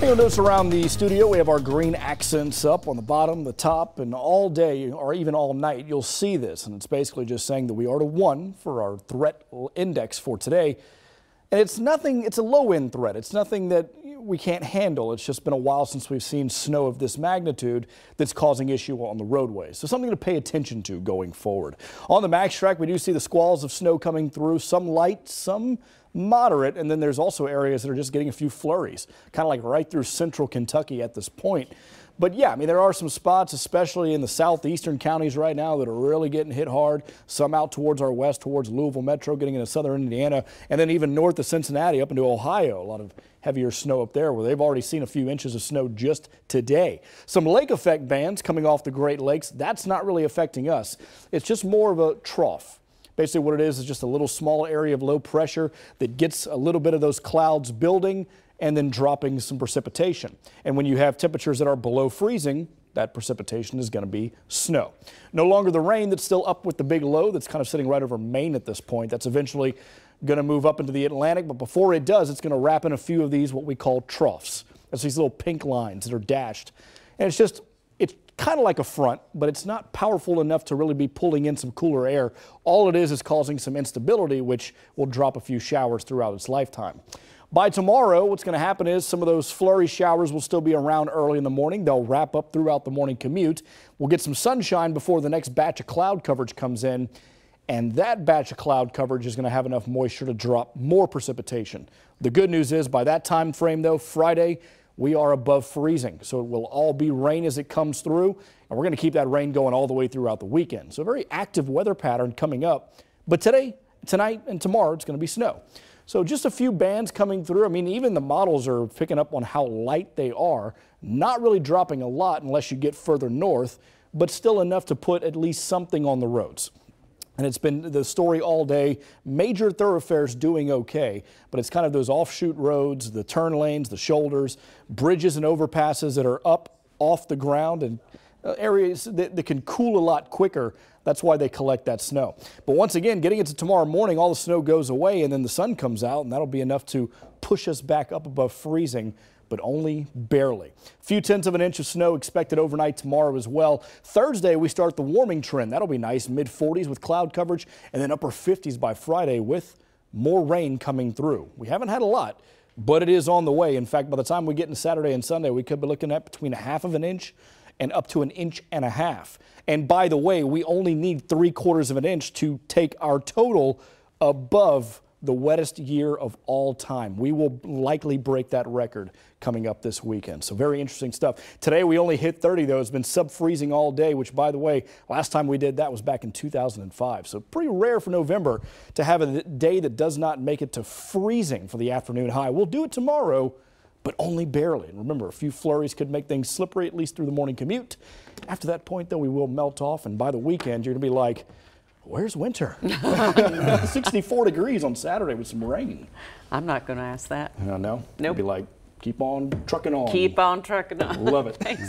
You'll notice around the studio we have our green accents up on the bottom, the top, and all day or even all night you'll see this, and it's basically just saying that we are to 1 for our threat index for today. And it's nothing, it's a low-end threat. It's nothing that we can't handle. It's just been a while since we've seen snow of this magnitude that's causing issue on the roadways. So something to pay attention to going forward. On the Max Track, we do see the squalls of snow coming through, some light, some moderate, and then there's also areas that are just getting a few flurries, kind of like right through central Kentucky at this point. But yeah, I mean, there are some spots, especially in the southeastern counties right now, that are really getting hit hard. Some out towards our west, towards Louisville Metro, getting into southern Indiana, and then even north of Cincinnati up into Ohio. A lot of heavier snow up there where they've already seen a few inches of snow just today. Some lake effect bands coming off the Great Lakes. That's not really affecting us. It's just more of a trough. Basically what it is just a little small area of low pressure that gets a little bit of those clouds building and then dropping some precipitation. And when you have temperatures that are below freezing, that precipitation is going to be snow. No longer the rain that's still up with the big low that's kind of sitting right over Maine at this point. That's eventually going to move up into the Atlantic, but before it does, it's going to wrap in a few of these what we call troughs. That's these little pink lines that are dashed. And it's kind of like a front, but it's not powerful enough to really be pulling in some cooler air. All it is causing some instability, which will drop a few showers throughout its lifetime. By tomorrow, what's going to happen is some of those flurry showers will still be around early in the morning. They'll wrap up throughout the morning commute. We'll get some sunshine before the next batch of cloud coverage comes in, and that batch of cloud coverage is going to have enough moisture to drop more precipitation. The good news is by that time frame, though, Friday, we are above freezing, so it will all be rain as it comes through, and we're going to keep that rain going all the way throughout the weekend. So a very active weather pattern coming up, but today, tonight, and tomorrow it's going to be snow. So just a few bands coming through. I mean, even the models are picking up on how light they are, not really dropping a lot unless you get further north, but still enough to put at least something on the roads. And it's been the story all day. Major thoroughfares doing okay, but it's kind of those offshoot roads, the turn lanes, the shoulders, bridges and overpasses that are up off the ground and areas that can cool a lot quicker. That's why they collect that snow. But once again, getting into tomorrow morning, all the snow goes away and then the sun comes out, and that'll be enough to push us back up above freezing, but only barely. A few tenths of an inch of snow expected overnight tomorrow as well. Thursday, we start the warming trend. That'll be nice, mid-40s with cloud coverage, and then upper 50s by Friday with more rain coming through. We haven't had a lot, but it is on the way. In fact, by the time we get into Saturday and Sunday, we could be looking at between 1/2 inch and up to 1.5 inches. And by the way, we only need 3/4 of an inch to take our total above the wettest year of all time. We will likely break that record coming up this weekend. So very interesting stuff. Today we only hit 30 though. It's been sub-freezing all day, which by the way, last time we did that was back in 2005. So pretty rare for November to have a day that does not make it to freezing for the afternoon high. We'll do it tomorrow, but only barely. And remember, a few flurries could make things slippery, at least through the morning commute. After that point, though, we will melt off, and by the weekend, you're going to be like, where's winter? 64 degrees on Saturday with some rain. I'm not going to ask that. No? Nope. Be like, keep on trucking on. Keep on trucking on. Love it. Thanks.